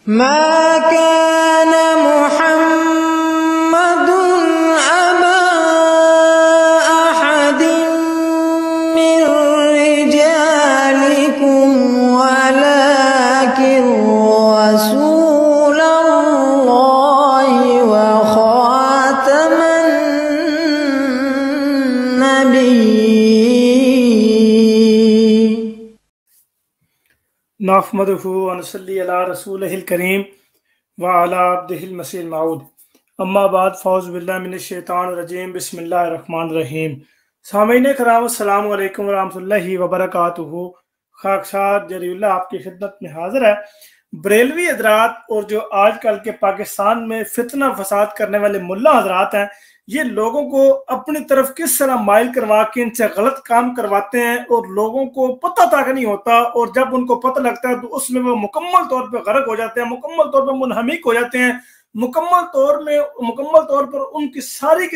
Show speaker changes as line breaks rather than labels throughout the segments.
ما كان محمد أبا أحد من رجالكم ولكن رسول الله وخاتم النبيين.
نحمدہ ونصلی علی رسولہ الکریم وعلی عبدہ المسیح الموعود. اما بعد فاعوذ باللہ من الشیطان الرجیم بسم اللہ الرحمن الرحیم. سامعین کرام السلام علیکم ورحمۃ اللہ وبرکاتہ. خاکسار جلی اللہ آپ کی خدمت میں حاضر ہے. بریلوی حضرات اور جو آج کل کے پاکستان میں فتنہ فساد کرنے والے ملا حضرات ہیں، یہ لوگوں کو اپنی طرف کس طرح مائل کروا کے ان سے غلط کام کرواتے ہیں اور لوگوں کو پتہ تک نہیں ہوتا، اور جب ان کو پتہ لگتا ہے تو اس میں وہ مکمل طور پہ غرق ہو جاتے ہیں، مکمل طور پہ منہمک ہو جاتے ہیں، مکمل طور پر ان کی ساری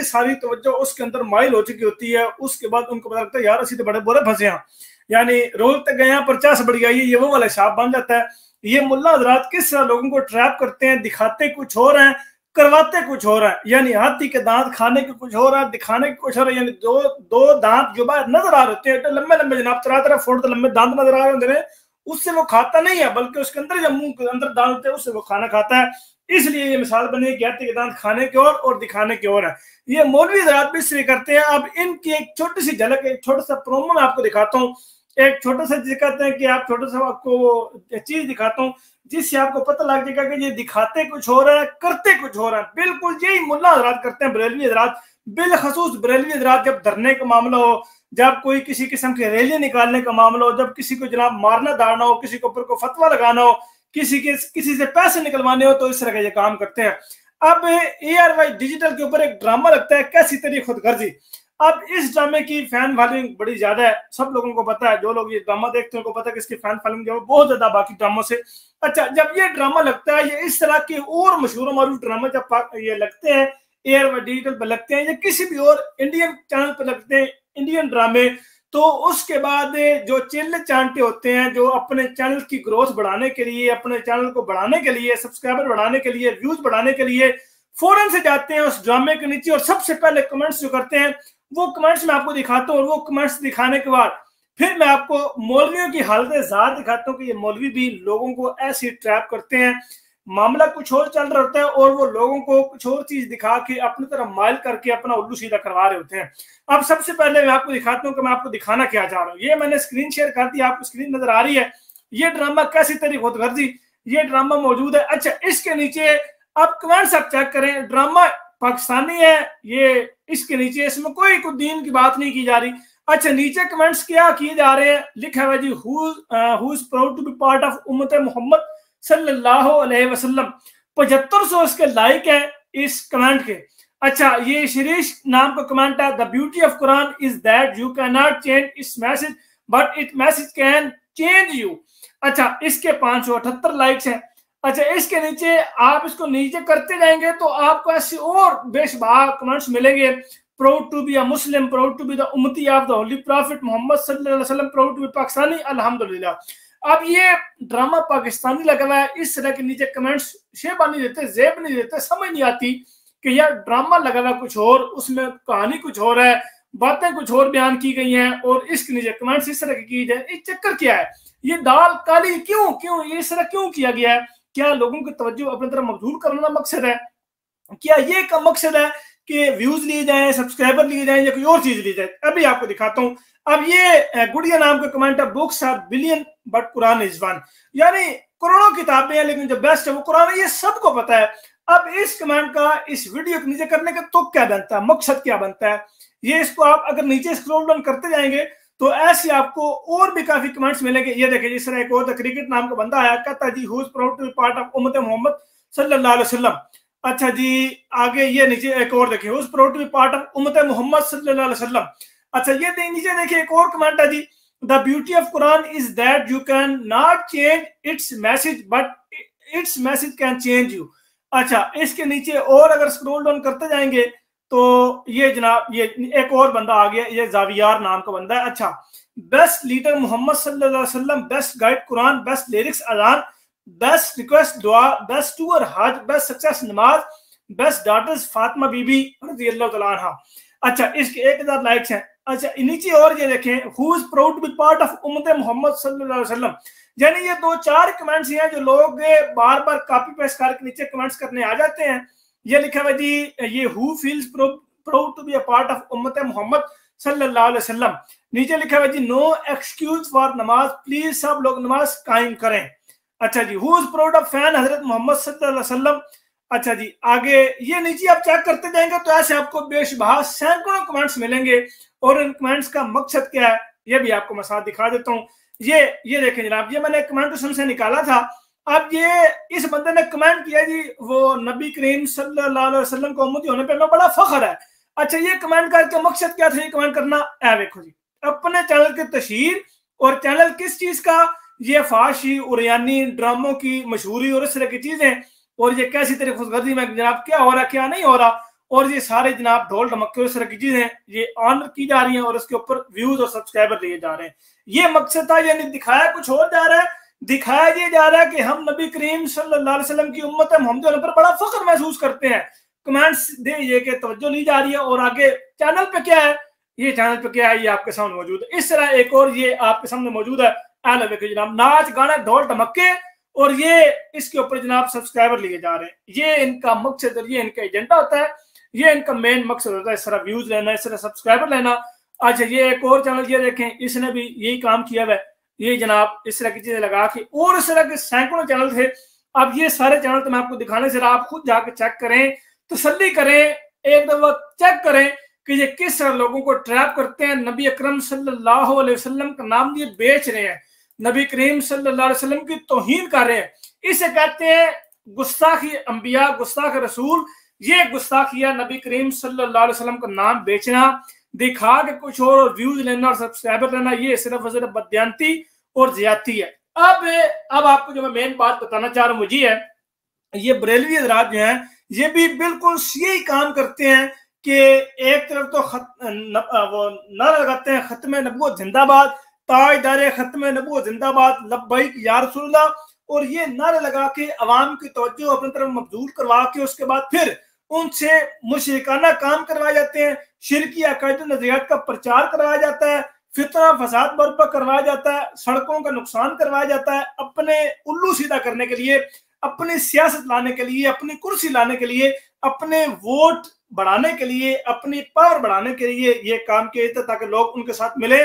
توجہ اس کے اندر مائل ہو چکی ہوتی ہے. اس کے بعد ان کو پتہ لگتا ہے یار اسی تو بڑے برے پھنسے ہیں، یعنی رول تک گئے ہیں 50 بڑھ گئی، یہ وہ والا حساب بن جاتا ہے. یہ ملا حضرات کس طرح لوگوں کو ٹریپ کرتے ہیں، دکھاتے کچھ اور ہیں، کرواتے کچھ ہو رہا ہے. یعنی ہاتھی کے دانت کھانے کے کچھ ہو رہا ہے، دکھانے کے کچھ ہو رہا ہے. یعنی دو دانت جو باہر نظر آ رہے ہوتے ہیں لمبے لمبے، جناب طرح فوٹ لمبے دانت نظر آ رہے ہوتے ہیں، اس سے وہ کھاتا نہیں ہے، بلکہ اس کے اندر جو منہ کے اندر دانت ہوتے ہیں اس سے وہ کھانا کھاتا ہے. اس لیے یہ مثال بنی ہے کہ ہاتھی کے دانت کھانے کے اور دکھانے کے اور ہے. یہ مولوی حضرات بھی اس لیے کرتے ہیں. اب ان کی ایک چھوٹی سی جھلک، ایک چھوٹا سا پرومو میں آپ کو دکھاتا ہوں، ایک چھوٹا سا دکھاتے ہیں کہ آپ چھوٹا سا آپ کو چیز دکھاتا ہوں جس سے آپ کو پتہ لگ جائے گا کہ یہ دکھاتے کچھ ہو رہا ہے، کرتے کچھ ہو رہا ہے. بالکل یہی ملا حضرات کرتے ہیں، بریلوی حضرات، بالخصوص بریلوی حضرات. جب دھرنے کا معاملہ ہو، جب کوئی کسی قسم کی ریلی نکالنے کا معاملہ ہو، جب کسی کو جناب مارنا داڑنا ہو، کسی کے اوپر کو فتویٰ لگانا ہو، کسی سے پیسے نکلوانے ہو، تو اس طرح کا یہ کام کرتے ہیں. اب ARY ڈیجیٹل کے اوپر ایک ڈرامہ لگتا ہے کیسی تیری خود غرضی. اب اس ڈرامے کی فین فالوئنگ بڑی زیادہ ہے، سب لوگوں کو پتا ہے، جو لوگ یہ ڈرامہ دیکھتے ہیں ان کو پتا ہے کہ اس کی فین فالوئنگ جو ہے بہت زیادہ باقی ڈراموں سے. اچھا، جب یہ ڈرامہ لگتا ہے، یہ اس طرح کے اور مشہور و معروف ڈرامہ جب یہ لگتے ہیں، ARY ڈیجیٹل پہ لگتے ہیں یا کسی بھی اور انڈین چینل پہ لگتے ہیں انڈین ڈرامے، تو اس کے بعد جو چیلے چانٹے ہوتے ہیں، جو اپنے چینل کی گروتھ بڑھانے کے لیے، اپنے چینل کو بڑھانے کے لیے، سبسکرائبر بڑھانے کے لیے، ویوز بڑھانے کے لیے فوراً سے جاتے ہیں اس ڈرامے کے نیچے اور سب سے پہلے کمنٹس جو کرتے ہیں وہ کمنٹس میں آپ کو دکھاتا ہوں. اور وہ کمنٹس دکھانے کے بعد پھر میں آپ کو مولویوں کی حالت ذات دکھاتا ہوں کہ یہ مولوی بھی لوگوں کو ایسی ٹریپ کرتے ہیں. معاملہ کچھ اور چل رہا ہوتا ہے اور وہ لوگوں کو کچھ اور چیز دکھا کے اپنی طرف مائل کر کے اپنا الو سیدھا کروا رہے ہوتے ہیں. اب سب سے پہلے میں آپ کو دکھاتا ہوں کہ میں آپ کو دکھانا کیا چاہ رہا ہوں. یہ میں نے اسکرین شیئر کر دی، آپ کو اسکرین نظر آ رہی ہے. یہ ڈرامہ کیسی تیری خود غرضی، یہ ڈرامہ موجود ہے. اچھا، اس کے نیچے آپ کمنٹس آپ چیک کریں، ڈرامہ پاکستانی ہے یہ، اس کے نیچے اس میں کوئی دین کی بات نہیں کی جا رہی. اچھا، نیچے کمنٹس کیا کیے جا رہے ہیں، لکھا ہوا جی who is proud to be part of امت محمد صلی اللہ علیہ وسلم. 7500 اس کے لائک ہیں اس کمنٹ کے. اچھا، یہ شریش نام کا کمنٹ ہے، the beauty of Quran is that you cannot change its message but its message can change you. اچھا، اس کے 578 لائکس ہیں. اچھا، اس کے نیچے آپ اس کو نیچے کرتے جائیں گے تو آپ کو ایسے اور بے شبہ کمنٹس ملیں گے. proud to be a Muslim, proud to be the ummati of the holy prophet محمد صلی اللہ علیہ وسلم, proud to be پاکستانی, الحمدللہ. اب یہ ڈرامہ پاکستانی لگا ہوا ہے، اس طرح کے نیچے کمنٹس شیبہ نہیں دیتے، زیب نہیں دیتے، سمجھ نہیں آتی کہ یار ڈرامہ لگا ہوا کچھ اور، اس میں کہانی کچھ اور ہے، باتیں کچھ اور بیان کی گئی ہیں، اور اس کے نیچے کمنٹس اس طرح کی جائے. یہ چکر کیا ہے؟ یہ دال کالی کیوں یہ اس طرح کیوں کیا گیا ہے؟ کیا لوگوں کی توجہ اپنی طرف مبذول کرنا مقصد ہے؟ کیا یہ کا مقصد ہے کہ ویوز لیے جائیں، سبسکرائبر لیے جائیں، یا کوئی اور چیز لی جائے؟ ابھی آپ کو دکھاتا ہوں. اب یہ گڑیا نام کا کمنٹ ہے، books are billion but Quran is one. یعنی کروڑوں کتابیں ہیں لیکن جو بیسٹ ہے وہ قرآن ہے، یہ سب کو پتا ہے. اب اس کمنٹ کا اس ویڈیو کو نیچے کرنے کا تو کیا بنتا ہے، مقصد کیا بنتا ہے؟ یہ اس کو آپ اگر نیچے اسکرول ڈاؤن کرتے جائیں گے تو ایسے آپ کو اور بھی کافی کمنٹس ملیں گے. یہ دیکھیں، جس طرح ایک اور کرکٹ نام کا بندہ آیا، کہتا جی who is proud to be part of امت محمد صلی اللہ علیہ وسلم. اچھا جی، آگے یہ نیچے ایک اور دیکھیں، who is proud to be part of امت محمد صلی اللہ علیہ وسلم. اچھا، یہ نیچے دیکھیں ایک اور کمنٹ ہے جی the beauty of Quran is that you can not change its message but its message can change you. اچھا، اس کے نیچے اور اگر اسکرول ڈاؤن کرتے جائیں گے تو یہ جناب یہ ایک اور بندہ آ گیا، یہ زاویار نام کا بندہ ہے. اچھا، بیسٹ لیڈر محمد صلی اللہ علیہ وسلم، بیسٹ گائیڈ قرآن، بیسٹ لیرکس اذان، बेस्ट रिक्वेस्ट दुआ, बेस्ट टूर हज, बेस्ट सक्सेस नमाज, बेस्ट डॉटर्स फातिमा बीबी रज़ी अल्लाह तआला अन्हा। अच्छा, इसके 1000 लाइक्स हैं। अच्छा, नीचे और ये देखें, who is proud to be part of उम्मत मोहम्मद सल्लल्लाहु अलैहि वसल्लम। यानी ये 2-4 कमेंट्स हैं जो लोग बार बार कॉपी पेस्ट करके नीचे कमेंट्स करने आ जाते हैं। ये लिखा हुआ जी, ये who feels proud to be a part of उम्मत मोहम्मद सल्लल्लाहु अलैहि वसल्लम। नीचे लिखा हुआ जी, no excuse for namaz, please सब लोग नमाज कायम करें। अच्छा जी, who is proud of fan हजरत मोहम्मद सल्लल्लाहु अलैहि वसल्लम। अच्छा जी, आगे ये नीचे आप चेक करते जाएंगे तो ऐसे आपको बेशुबहा सैकड़ों कमेंट्स मिलेंगे, और इन कमेंट्स का मकसद क्या है ये भी आपको मैं साथ दिखा देता हूँ। ये देखें जनाब, ये मैंने कमेंटेशन से निकाला था। अब ये इस बंदे ने कमेंट किया जी, वो नबी करीम सल्लल्लाहु अलैहि वसल्लम को उम्मती होने पे मैं बड़ा फख्र है। अच्छा, ये कमेंट करके मकसद क्या था ये कमेंट करना? देखो जी, अपने चैनल की तशहीर, और चैनल किस चीज का, ये फाशी उरियानी ड्रामों की मशहूरी और इस तरह की चीजें, और ये कैसी तरह खुशगर्दी में जनाब क्या हो रहा क्या नहीं हो रहा, और ये सारे जनाब ढोल ढमक्के इस तरह की चीजें ये ऑनर की जा रही हैं और इसके ऊपर व्यूज और सब्सक्राइबर लिए जा रहे हैं। ये मकसद था, यानी दिखाया कुछ और जा रहा है। दिखाया ये जा रहा है कि हम नबी करीम सल्लल्लाहु अलैहि वसल्लम की उम्मत मोहम्मद होने पर बड़ा फख्र महसूस करते हैं। कमेंट्स दे ये कि तवज्जो ली जा रही है, और आगे चैनल पे क्या है, ये चैनल पे क्या है ये आपके सामने मौजूद है। इस तरह एक और ये आपके सामने मौजूद है जनाब, नाच गाना ढोल ढमक्के, और ये इसके ऊपर जनाब सब्सक्राइबर लिए जा रहे हैं। ये इनका मकसद और ये इनका एजेंडा होता है, ये इनका मेन मकसद होता है, इस तरह व्यूज लेना, इस तरह सब्सक्राइबर लेना। अच्छा, ये एक और चैनल ये देखें, इसने भी यही काम किया हुआ है, ये जनाब इस तरह की चीजें लगा के, और इस तरह के सैकड़ों चैनल थे। अब ये सारे चैनल तो मैं आपको दिखाने से आप खुद जाके चेक करें, तसल्ली करें, एक दफा चेक करें कि ये किस तरह लोगों को ट्रैप करते हैं। नबी अकरम सल्लल्लाहु अलैहि वसल्लम का नाम ये बेच रहे हैं, नबी करीम सल्लल्लाहु अलैहि वसल्लम की तौहीन कर रहे हैं। इसे कहते हैं गुस्ताखी अंबिया, गुस्ताख रसूल। ये गुस्ताखिया नबी करीम सल्लल्लाहु अलैहि वसल्लम का नाम बेचना, दिखा के कुछ और व्यूज लेना और सब्सक्राइबर लेना, ये सिर्फ और सिर्फ बदयांती और ज्यादती है। अब आपको जो मैं मेन बात बताना चाह रहा हूँ मुझे है, ये बरेलवी हज़रात जो हैं ये भी बिल्कुल यही काम करते हैं कि एक तरफ तो वो नारा लगाते हैं खत्म नबूवत जिंदाबाद, ताजदार खत्म नबूवत जिंदाबाद, लब्बैक या रसूलल्लाह, और ये नारे लगा के अवाम की तवज्जो अपनी तरफ मबजूल करवा के उसके बाद फिर उनसे मुशरिकाना काम करवाए जाते हैं, शिरकी अकायद नज़रियात का प्रचार करवाया जाता है, फितना फसाद बर्पा करवाया जाता है, सड़कों का नुकसान करवाया जाता है, अपने उल्लू सीधा करने के लिए, अपनी सियासत लाने के लिए, अपनी कुर्सी लाने के लिए, अपने वोट बढ़ाने के लिए, अपनी पावर बढ़ाने के लिए ये काम किया जाता है ताकि लोग उनके साथ मिले,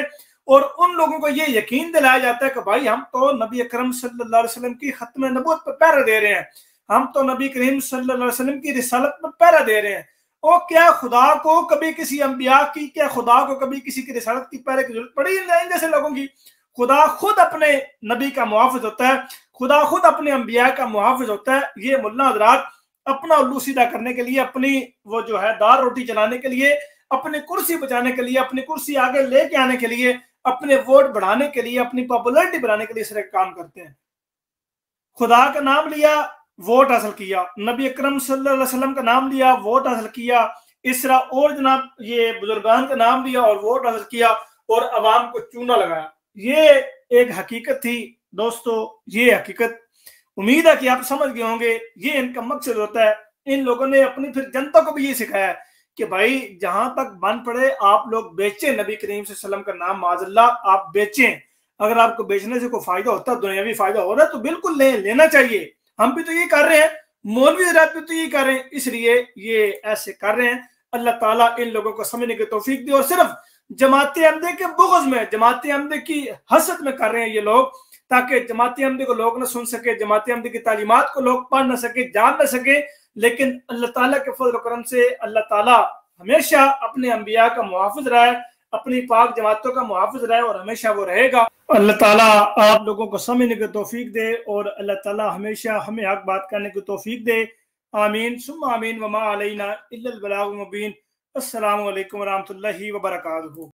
और उन लोगों को ये यकीन दिलाया जाता है कि भाई हम तो नबी अकरम सल्लल्लाहु अलैहि वसल्लम की खत्म नबूवत पर पहरा दे रहे हैं, हम तो नबी करीम सल्लल्लाहु अलैहि वसल्लम की रिसालत पर पहरा दे रहे हैं। और क्या खुदा को कभी किसी अंबिया की, क्या खुदा को कभी किसी की रिसालत की पहरे की जरूरत पड़ी नहीं जैसे लोगों की? खुदा खुद अपने नबी का मुहाफिज होता है, खुदा खुद अपने अंबिया का मुहाफिज होता है। ये मुल्ला हज़रात अपना उल्लू सीधा करने के लिए, अपनी वो जो है दाल रोटी चलाने के लिए, अपनी कुर्सी बचाने के लिए, अपनी कुर्सी आगे लेके आने के लिए, अपने वोट बढ़ाने के लिए, अपनी पॉपुलैरिटी बढ़ाने के लिए इस तरह काम करते हैं। खुदा का नाम लिया, वोट हासिल किया, नबी अकरम सल्लल्लाहु अलैहि वसल्लम का नाम लिया, वोट हासिल किया, इस तरह और जनाब ये बुजुर्गान का नाम लिया और वोट हासिल किया, और अवाम को चूना लगाया। ये एक हकीकत थी दोस्तों, ये हकीकत उम्मीद है कि आप समझ गए होंगे। ये इनका मकसद होता है। इन लोगों ने अपनी फिर जनता को भी ये सिखाया है कि भाई जहां तक बन पड़े आप लोग बेचें नबी करीम सल्लल्लाहु अलैहि वसल्लम का नाम, माज़अल्लाह आप बेचें। अगर आपको बेचने से कोई फायदा होता है, दुनियावी फायदा हो रहा है, तो बिल्कुल लेना चाहिए। हम भी तो ये कर रहे हैं, मौलवी हज़रात भी तो ये कर रहे हैं, इसलिए ये ऐसे कर रहे हैं। अल्लाह ताला इन लोगों को समझने की तौफीक दे, और सिर्फ जमात अहमदी के बुग़्ज़ में, जमात अहमदी की हसद में कर रहे हैं ये लोग, ताकि जमात अहमदी को लोग न सुन सके, जमात अहमदी की तालीमात को लोग पढ़ न सके, जान न सके। लेकिन अल्लाह ताला के फज़ल करम से अल्लाह ताला हमेशा अपने अंबिया का मुहाफ़िज़ रहा है, अपनी पाक जमातों का मुहाफ़िज़ रहा है, और हमेशा वो रहेगा। अल्लाह ताला आप लोगों को समझने की तौफीक दे, और अल्लाह ताला हमेशा हमें हक बात करने की तौफीक दे। आमीन सुम्मा आमीन, वमा अलैना इल्लल बलागुल मुबीन। अस्सलामु अलैकुम व रहमतुल्लाहि व बरकातुहू।